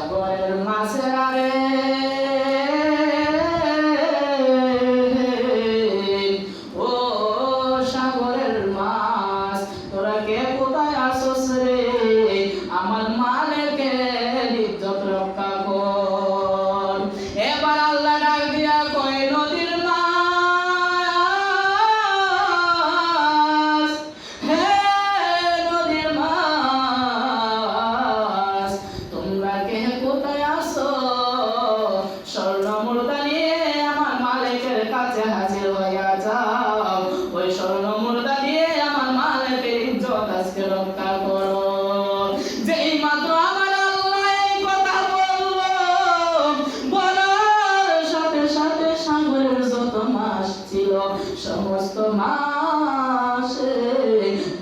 সাগরের মাছের আরে ও সাগরের মাছ, তোরা কে কোথায় আসোস রে? আমার মালিকের ইজ্জত রক্ষা কর। এবার আল্লাহ ডাক দিয়া কয়, নদীর মাছ, হে নদীর মাছ, তোমরা কে কোথায় আসো? স্বর্ণ মুদ্রা নিয়ে আমার মালিকের কাছে হাজির হইয়া যাও। ওই স্বর্ণ মুদ্রা দিয়ে আমার মালিকের ইজ্জত আজকে রক্ষা করো। যেই মাত্র আমার আল্লাহ এই কথা বললো, বলার সাথে সাথে সাগরের যত মাছ ছিল সমস্ত মাছ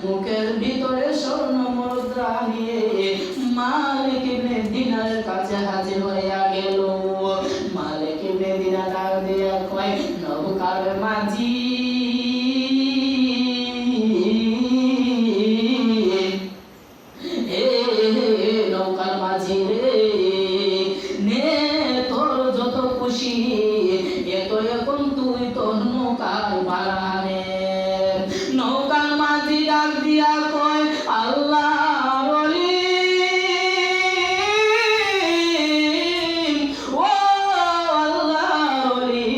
মুখের ভিতরে স্বর্ণ মুদ্রা নিয়ে মালিক ইবনে দিনারের কাছে হাজির হইয়া গেল। মালিক ইবনে দিনার ডাক দিয়া কয়, নৌকার মাঝি, নৌকার মাঝি রে, নে তোর যত খুশি, এত এখন তুই তোর নৌকার ভাড়া নে। নৌকার মাঝি ডাক দিয়া কয়, আল্লাহর ওলি, ও আল্লাহর ওলি,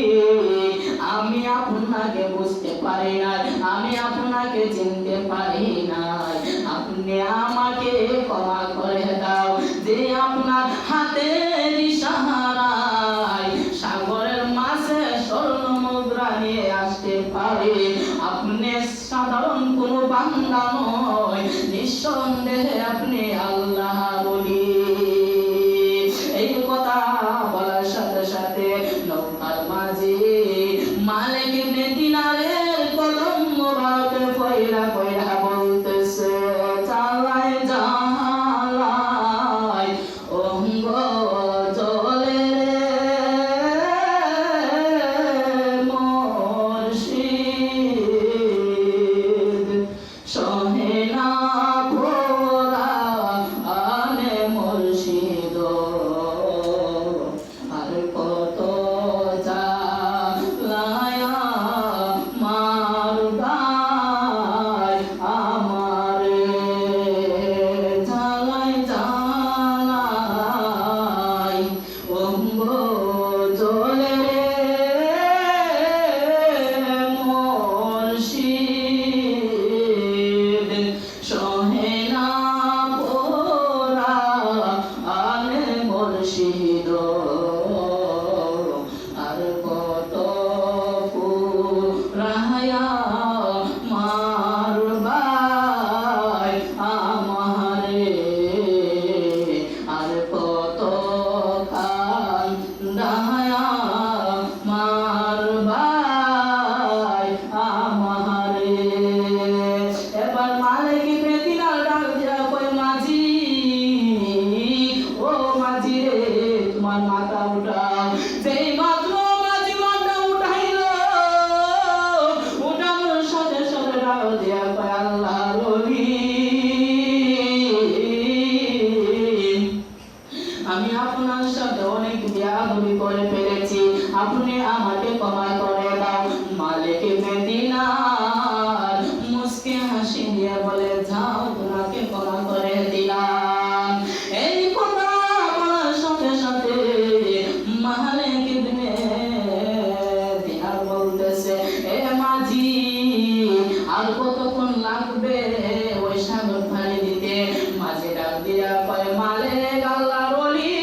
আমি আপনাকে বুঝতে পারি নাই, আমি আপনাকে চিনতে পারি নাই, আপনি আমাকে ক্ষমা করে দাও। যে আপনার হাতের ইশারায় সাগরের মাঝে স্বর্ণ মুদ্রা নিয়ে আসতে পারে, আপনি সাধারণ কোনো বান্দা নয়, নিঃসন্দেহে আপনি আল্লাহর ওলি। এই কথা বলার সাথে সাথে নৌকার মাঝি মালিক ইবনে দিনারের কলম মোবারকে পয়লা পয়লা বলতেছে, চালায় জাহালায় অঙ্গ জলে মুর্শিদ, সহে না ভোলা আনে মুর্শিদ, আর কত জ্বালায়া মারবাই আমারে, জ্বালাই জ্বালাই অঙ্গ জলে মুর্শিদ, সহে না ভোলা আনে মুর্শিদ, আর কত পুরায়া মারবাই আমারে, আর কত কান্দায়া মারবাই আমারে। এবার মালিক ইবনে দিনার ডাক দিয়া কয়, মাঝি, ও মাঝি রে, তোমার মাথা উঠাও। যেই মাত্র মাঝি মাথা উঠাইল, উঠানোর সাথে সাথে ডাক দিয়া কয়, আল্লাহর ওলি, আমি আপনার সাথে অনেক বেয়াদবি করে ফেলেছি, আপনি আমাকে ক্ষমা করে দাও। মালিক ইবনে দিনার মুস্কি হাসি দিয়ে বলে, যাও, তোমাকে ক্ষমা করে দিলাম। এই কথা বলার সাথে সাথে মালিক ইবনে দিনার বলতেছে, এ মাঝি, আর কতক্ষণ লাগবে ওই সাগর পাড়ি দিতে? মাঝি ডাক দিয়া কয়, মালিক আল্লাহর ওলি,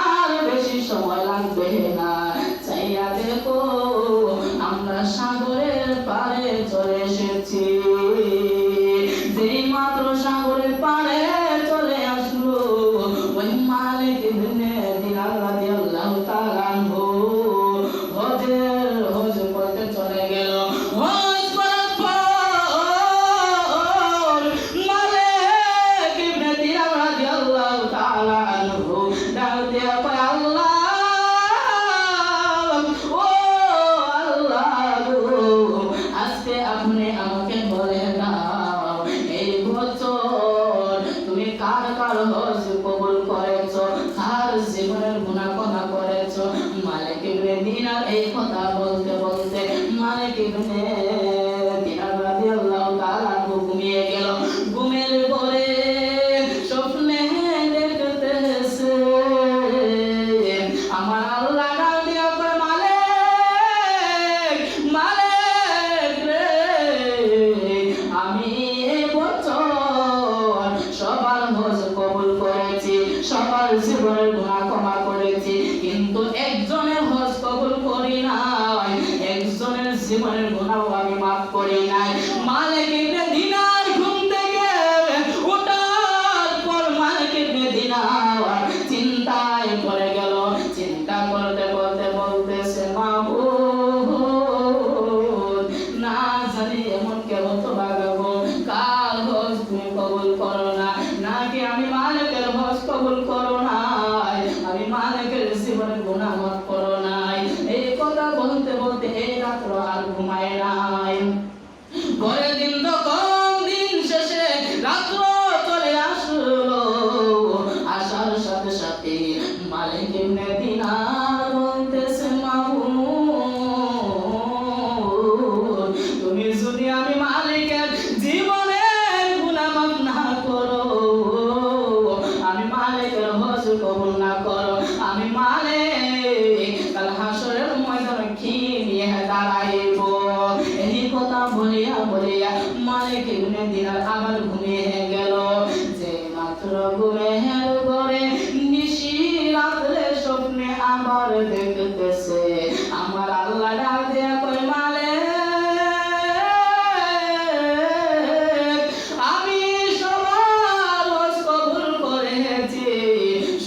আর বেশি সময় লাগবে না, চাইয়া দেখো আমরা সাগরের পাড়ে চলে এসেছি। যেই মাত্র সাগরের পাড়ে চলে আসলো, ওই মালিক ইবনে দিনার রাদিয়াল্লাহু তাআলা আনহু হজ করতে চলে গেল। হজ করার পর মালিক ইবনে দিনার রাদিয়াল্লাহু তাআলা আনহু ডাক দিয়া কয়, আল্লাহ, ও আল্লাহ গো, আজকে আপনি আমাকে বলে দাও, এই বছর তুমি কার কার হজ করেছো, কার জীবনের গুনাহ ক্ষমা করেছো। মালিক ইবনে দিনার এই কথা বলতে বলতে মালিক ইবনে দিনার রাদিয়াল্লাহু তাআলা ঘুমিয়ে গেল। ঘুমের পরে স্বপ্নে দেখতেছে আমার আল্লাহ ডাক দিয়া কয়, মালিক মালিক রে, আমি এই বছর সবার হজ কবুল করেছি, সবার জীবনের গুনাহ ক্ষমা করেছি, কিন্তু একজনের হজ কবুল করি নাই, একজনের জীবনের গুনাহ আমি মাফ করি নাই। মালিক ইবনে দিনার ঘুম থেকে ওঠার পর মালিক ইবনে দিনার চিন্তায় পড়ে গেল। চিন্তা করতে করতে বলতেছে, মাবুদ, না জানি এমন কেন তো বাগাবো, কার হজ তুমি কবুল করো না, নাকি আমি মালিকের হজ কবুল করো নাই, আমি মালিকের জীবনের গুনাহ মাফ করো নাই। এই কথা বলতে বলতে এই রাত্র আর ঘুমায় নাই। পরের দিন তখন দিন শেষে রাত্র চলে আসলো। আসার সাথে সাথে মালিক ইবনে দিনার বলতেছে, মাবুদ, তুমি যদি আমি মালিকের জীবনের গুনাহ মাফ না করো, আমি মালিকের হজ কবুল না করো, আমি মালিক কাল হাসরের ময়দানে কি নিয়ে দাঁড়াইব। এই কথা বলিয়া বলিয়া মালিক ইবনে দিনার আবার ঘুমিয়ে গেল। যে মাত্র ঘুমের ঘরে নিশি রাত্রে স্বপ্নে আবার দেখতেছে আমার আল্লাহ ডাক দিয়া কয়, মালিক, আমি সবার হজ কবুল করেছি,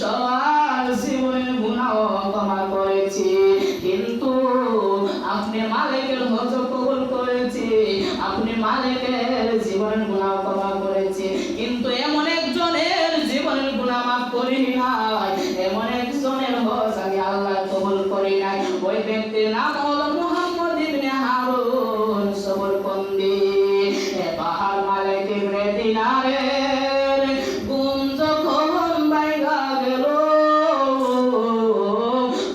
সবার জীবনের গুনাহ ক্ষমা করেছি, কিন্তু আপনি মালিকের হজ কবুল করেছি, আপনি মালিকের জীবনের গুনাহ ক্ষমা করেছি, কিন্তু এমন একজনের জীবনের গুনাহ মাফ করি নাই, এমন একজনের হজ আমি আল্লাহ কবুল করি নাই। ওই ব্যক্তির নাম হলো মুহাম্মদ ইবনে হারুন সবরকন্দি। এবার মালিক ইবনে দিনারের ঘুম যখন ভাঙা গেল,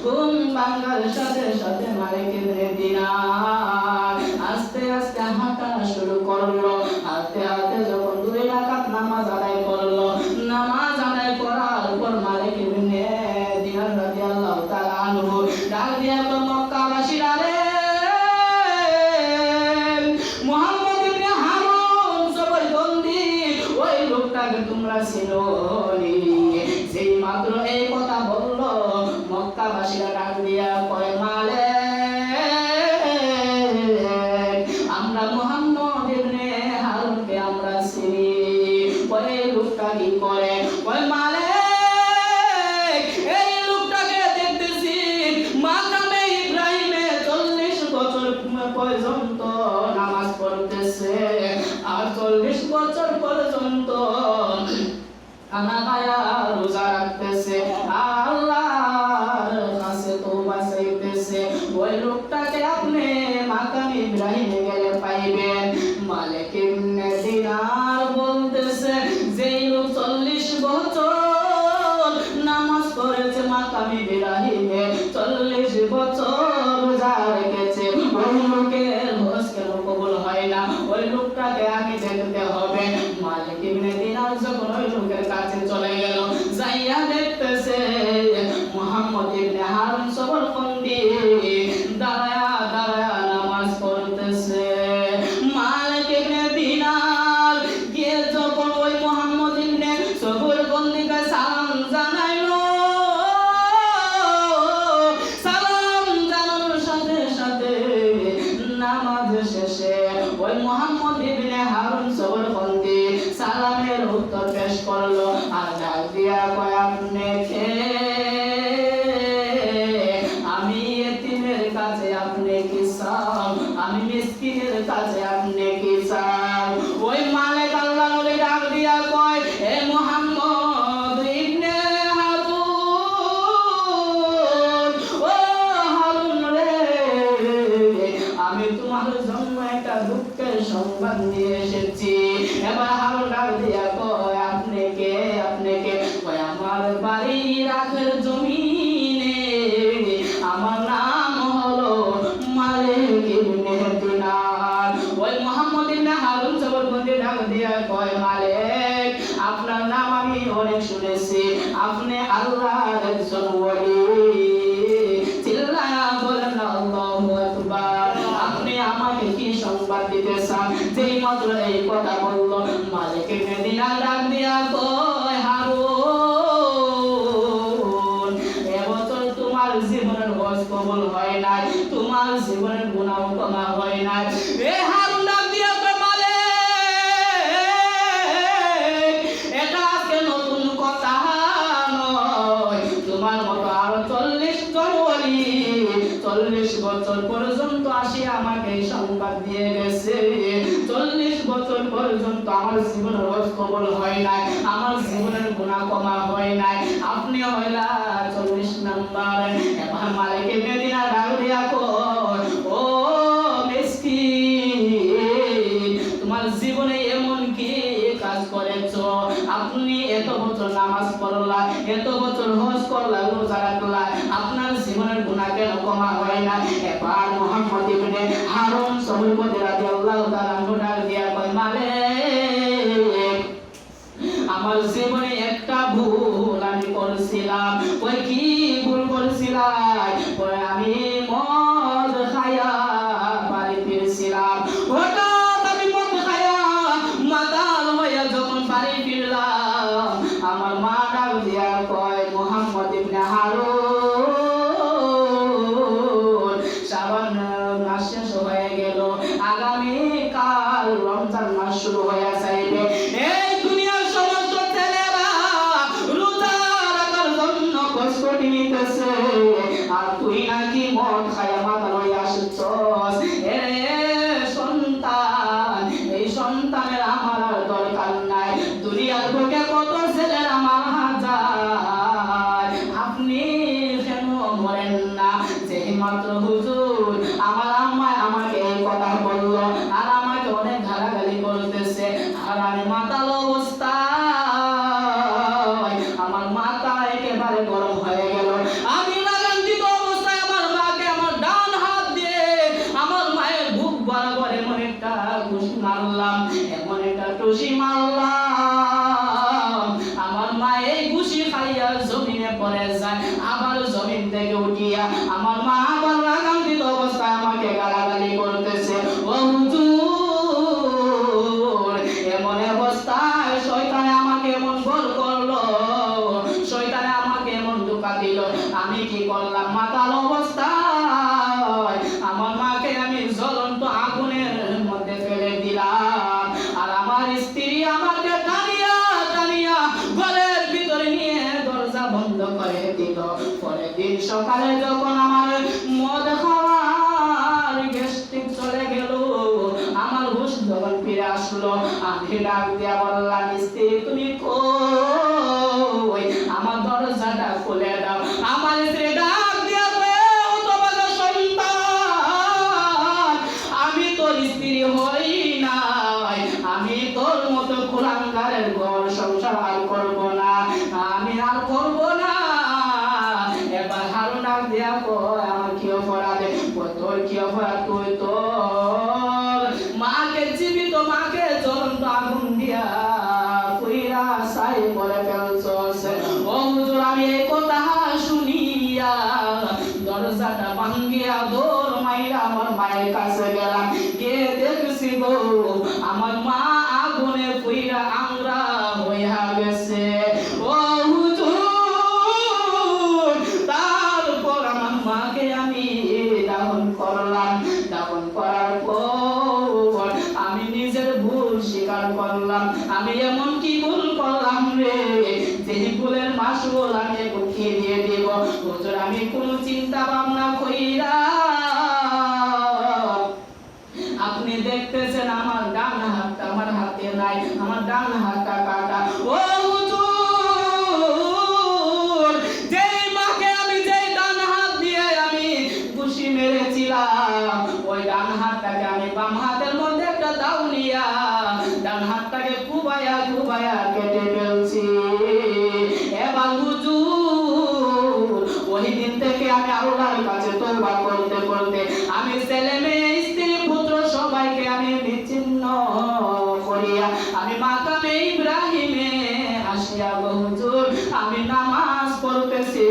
ঘুম ভাঙার সাথে সাথে মালিক ইবনে দিনার আস্তে আস্তে হাঁটা শুরু করলো। হাঁটতে হাঁটতে যখন 2 রাকাত নামাজ আদায় করলো, নামাজ আদায় করার পর মালিক ইবনে দিনার রাদিয়াল্লাহু তাআলা আনহু ডাক দিয়া কয়, মক্কাবাসীরা রে, মুহাম্মদ ইবনে হারুন সবরকন্দি ওই লোকটাকে তোমরা চিনোনি? যেই মাত্র এই কথা বললো মক্কাবাসীরা ডাক দিয়া কয়, মালিক, আমরা মুহাম্মদ ইবনে হারুনকে আমরা চিনি। ওই লোকটা কি করে? ওই মালিক, এই লোকটাকে দেখতেছি মাকামে ইব্রাহিমে 40 বছর পর্যন্ত নামাজ পড়তেছে, আর 40 বছর পর্যন্ত খানা খায়া রোজা রাখতেছে, আল্লাহর কাছে তওবা চাইতেছে। ওই লোকটাকে আপনি মাকামে ইব্রাহিমে গেলে পাইবেন। মালিক ইবনে দিনার বলতেছে, যেই লোক 40 বছর নামাজ পড়েছে মাকামে ইব্রাহিমে, 40 বছর রোজা রেখেছে, ওই লোকের হজ কেন কবুল হয় না? ওই লোকটাকে আমি দেখতে হবে। মালিক ইবনে দিনার যখন ওই লোকের কাছে চলে গেল, যাইয়া দেখতেছে মুহাম্মদ ইবনে হারুন সবরকন্দি দাঁড়ায়া দাঁড়ায়া নামাজ পড়তেছে। মালিক ইবনে দিনার গিয়ে যখন ওই মুহাম্মদ ইবনে সবরকন্দিকে সালাম জানাইলো, সালাম জানানোর সাথে সাথে নামাজ শেষে ওই মুহাম্মদ ইবনে হারুন সবরকন্দি সালামের উত্তর পেশ করলো, আর ডাক দিয়া কয়, আপনি কে? আমি এতিমের কাছে আপনি কি চাও? আমি মিসকিনের কাছে আপনি কি চাও? ওই মালিক আল্লাহ নবী ডাক দিয়া কয়, হে মুহাম্মদ ইবনে হারুন, ও হারুন রে, আমি তোমার জন্য একটা দুঃখের সংবাদ নিয়ে এসেছি। এবার হারুন ডাক দিয়া কয়, আপনি কে? আপনি কে? কয়, আমার বাড়ি রাখের জমিনে আমার নাম হলো মালিক ইবনে দিনার। ওই মুহাম্মদ ইবনে হারুন জবরবন্দি ডাক দিয়া কয়, মালিক আপনার নাম আমি অনেক শুনেছি, আপনি আল্লাহর একজন ওলি। চিল্লায়া বলেন আল্লাহু আকবার। আপনি আমাকে কি সংবাদ দিতে চান? যেই মাত্র এই কথা বলল, মালিক ইবনে দিনার ডাক দিয়া কয়, হারুন এবছর তোমার জীবনের হজ কবুল হয় নাই, তোমার জীবনের গুনাহ ক্ষমা হয় নাই। এ হারুন ডাক দিয়া কয়, মালিক এটা আজকে নতুন কথা নয়, তোমার মতো আরো 40 জন ওলি 40 বছর পর্যন্ত আসি আমাকে এই সংবাদ দিয়ে গেছে। 40 বছর পর্যন্ত আমার জীবনের হজ কবুল হয় নাই, আমার জীবনের গুনাহ ক্ষমা হয় নাই, আপনি হইলা 40 নাম্বার। এবার মালিক ইবনে দিনার ডাক দিয়া কয়, ও মিসকিন, তোমার জীবনে এমন কি কাজ করেছো? আপনি এত বছর নামাজ পড়লা, এত বছর হজ করলা, রোজা রাখলা, আপনার জীবনের গুনাহ কেন ক্ষমা হয় না? এবার মুহাম্মদ ইবনে হারুন সহরবন্দি রাদিয়াল্লাহু তাআলা ডাক দিয়া কয়, মালিক আমার জীবনে একটা ভুল আমি করেছিলাম। ওই কি ভুল করেছিলাম? ওই আমি মদ খায়া বাড়ি ফিরছিলাম, হঠাৎ আমি মদ খায়া মাতাল হইয়া যখন বাড়ি ফিরলাম, আমার মা ডাক দিয়া কয়, মুহাম্মদ ইবনে হারুন শাবান মাস শেষ হয়ে গেল, আগামী কাল রমজান মাস শুরু হয়ে যাইবে। এই দুনিয়ার সমস্ত ছেলেরা রোজা রাখার জন্য প্রস্তুতি নিতেছে, আর তুই নাকি মদ খায়া মাতাল হয়ে আসছস। এরে সন্তান, এই সন্তানের আমার আর দরকার নাই। দুনিয়ার বুকে কত ছেলের আমার হাজার, আপনি কেন মরেন না? যেই মাত্র হুজুর আমার আম্মা আমাকে এই কথা বলল, আর আমাকে অনেক গালাগালি করতেছে, আর আমি মাতাল অবস্থায় আমার মাথা একেবারে গরম হয়ে গেল। আমি লাগান্তিত অবস্থায় আমার মাকে আমার ডান হাত দিয়ে আমার মায়ের বুক বরাবর এমন একটা ঘুষি মারলাম, এমন একটা টুসি মারলাম, আমার মা এই ঘুষি খাইয়া জমিনে পড়ে যায়। আবার জমিন থেকে উঠিয়া আমার মা আবার লাগান্তিত অবস্থায় আমাকে গালাগালি করতেছে, ও হুজুর এমন অবস্থায় শয়তানে আমাকে এমন ভুল করলো, শয়তানে আমাকে এমন ধোঁকা দিল, আমি কি করলাম? মাতাল অবস্থায় আমার মাকে আমি জ্বলন্ত আগুনের মধ্যে ফেলে দিলাম, আর আমার স্ত্রী আমাকে টানিয়া টানিয়া ঘরের ভিতরে নিয়ে দরজা বন্ধ করে দিল। পরের দিন সকালে যখন আমার মদ খাওয়ার গ্যাস্ট্রিক চলে গেল, আমার হুঁশ যখন ফিরে আসলো, আমি ডাক দিয়া বললাম, স্ত্রী তুমি কই? আমার দরজাটা খুলে দাও। আমার স্ত্রী ডাক দিয়া সন্তান, আমি তোর স্ত্রী হই নাই, আমি তোর মতো কুলাঙ্গারের ঘর সংসার আর করব না, আমি আর করব না। এবার হারুন ডাক দিয়া কয়, আমার কি অপরাধ? তোর কি অপরাধ? তুই তোর মাকে জীবিত মাকে জ্বলন্ত আগুন দিয়া পুইরা ছাই করে ফেলছস। ও হুজুর আমি এই কথা শুনিয়া দরজাটা ভাঙ্গিয়া দৌড় মাইরা আমার মায়ের কাছে গেলাম, গিয়ে দেখছি গো আমার মা আগুনে পুইরা আংরা হইয়া গেছে। ও হুজুর তারপর আমার মাকে আমি দাফন করলাম, দাফন করার পর আমি নিজের ভুল স্বীকার করলাম, আমি এমন কি ভুল করলাম রে, যেই ভুলের মাসুল আমি এখন কি দিয়ে দেব? হুজুর আমি কোনো চিন্তা ভাবনা কইরা আপনি দেখতেছেন আমার ডান হাতটা আমার হাতে নাই, আমার ডান হাতটা কাটা। ও হুজুর যেই মাকে আমি যেই ডান হাত দিয়ে আমি ঘুষি মেরেছিলাম, ওই ডান হাতটাকে আমি বাম হাতের মধ্যে একটা দাউনিয়া ডান হাতটাকে কুবায়া কুবায়া কেটে ফেলছি। এবার হুজুর আমি আল্লাহর কাছে তওবা করতে করতে আমি ছেলে মেয়ে স্ত্রী পুত্র সবাইকে আমি বিচ্ছিন্ন করিয়া আমি মাকামে ইব্রাহিমে আসিয়া গো হুজুর আমি নামাজ পড়তেছি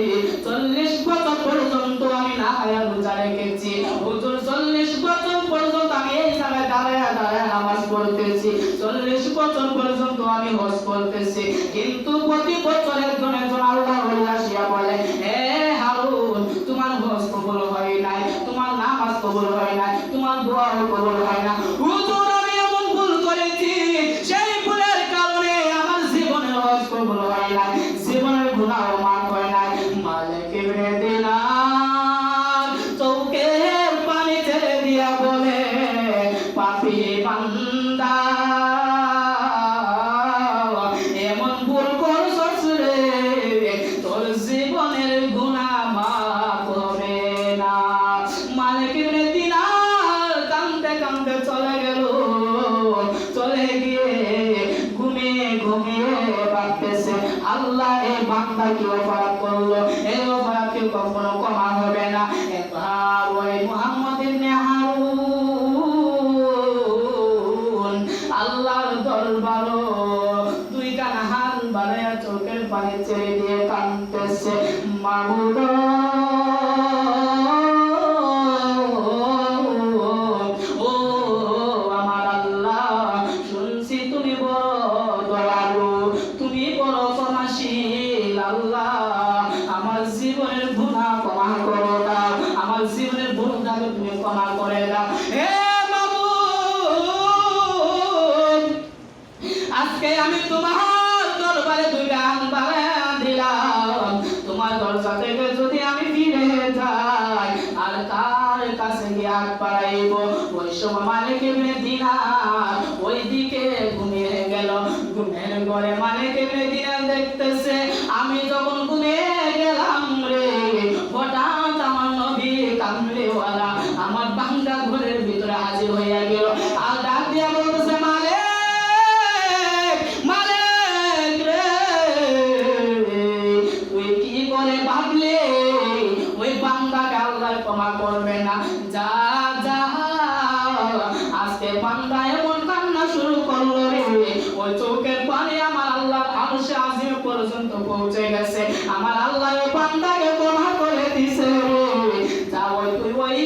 40 বছর পর্যন্ত আমি না খায়া রোজা রেখেছি হুজুর 40 বছর পর্যন্ত আমি এই জায়গায় দাঁড়ায় দাঁড়ায় নামাজ পড়তেছি 40 বছর পর্যন্ত আমি হজ করতেছি কিন্তু প্রতি বছর একজন একজন আল্লাহ ওলি আসিয়া বলে হে হারুন তোমার হজ কবুল হয় নাই তোমার নামাজ কবুল হয় নাই তোমার দোয়া কবুল হয় না হুজুর আমি এমন ভুল করেছি সেই ভুলের কারণে আমার জীবনের হজ কবুল হয় নাই জীবনের গুনাহ মাফ হয় নাই মালিক ইবনে দিনার চোখের পানি ছেড়ে দিয়া বলে পাপী বান্দা এমন ভুল করছস রে তোর জীবনের গুনাহ মাফ হবে না মালিক ইবনে দিনার কাঁদতে কাঁদতে চলে গেল চলে গিয়ে ঘুমিয়ে ঘুমিয়ে ভাবতেছে আল্লাহ এই বান্দা কি অপরাধ করলো এই অপরাধ কি কখনো ক্ষমা হবে না এবার ওই মুহাম্মদ ইবনে হারুন আল্লাহর দরবারে দুই কান হাত বাড়ায়া চোখের পানি ছেড়ে দিয়ে কাঁদতেছে মাবুদ ও আমার আল্লাহ শুনছি তুমি বড় দয়ালু তুমি বড় ক্ষমাশীল আল্লাহ আমার জীবনের গুনাহ ক্ষমা করে দাও আমার জীবনের ভুলটাকে তুমি ক্ষমা করে দাও হে মাবুদ আজকে আমি তোমার দরবারে দুই কান বাড়ায়া দিলাম তোমার দরজা থেকে যদি আমি ফিরে যাই আর কার কাছে গিয়ে হাত বাড়াইব ওই সময় মালিক ইবনে দিনার ওইদিকে ঘুমিয়ে গেল ঘুমের ঘরে মালিক ইবনে দিনার দেখতেছে আমি যখন ঘুমিয়ে গেলাম রে হঠাৎ আমার নবী কামলিওয়ালা আমার বাংলা ঘরের ভিতরে হাজির হইয়া গেল আর ডাক দিয়া বলতেছে মালিক মালিক রে তুই কি করে ভাবলে ওই বান্দাকে আল্লাহ ক্ষমা করবে না যা যা আজকে বান্দা এমন কান্না শুরু করলো রে ওই চোখের পানি আমার আল্লাহ আরশে আজিম পর্যন্ত পৌঁছে গেছে আমার আল্লাহ ওই বান্দাকে ক্ষমা করে দিছে যা ওই তুই ওই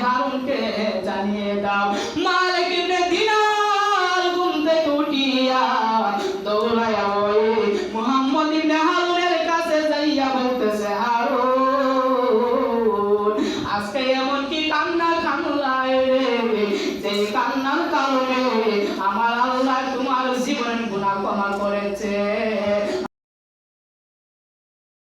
হারুনকে জানিয়ে দাও মালিক ইবনে দিনার ঘুম থেকে উঠিয়া দৌড়ায়া ওই মুহাম্মদ ইবনে হারুনের কাছে যাইয়া বলতেছে হারুন আজকে এমন কি কান্না কান্নায় রে যে কান্নার কারণে আমার আল্লাহ তোমার জীবনের গুনাহ ক্ষমা করেছে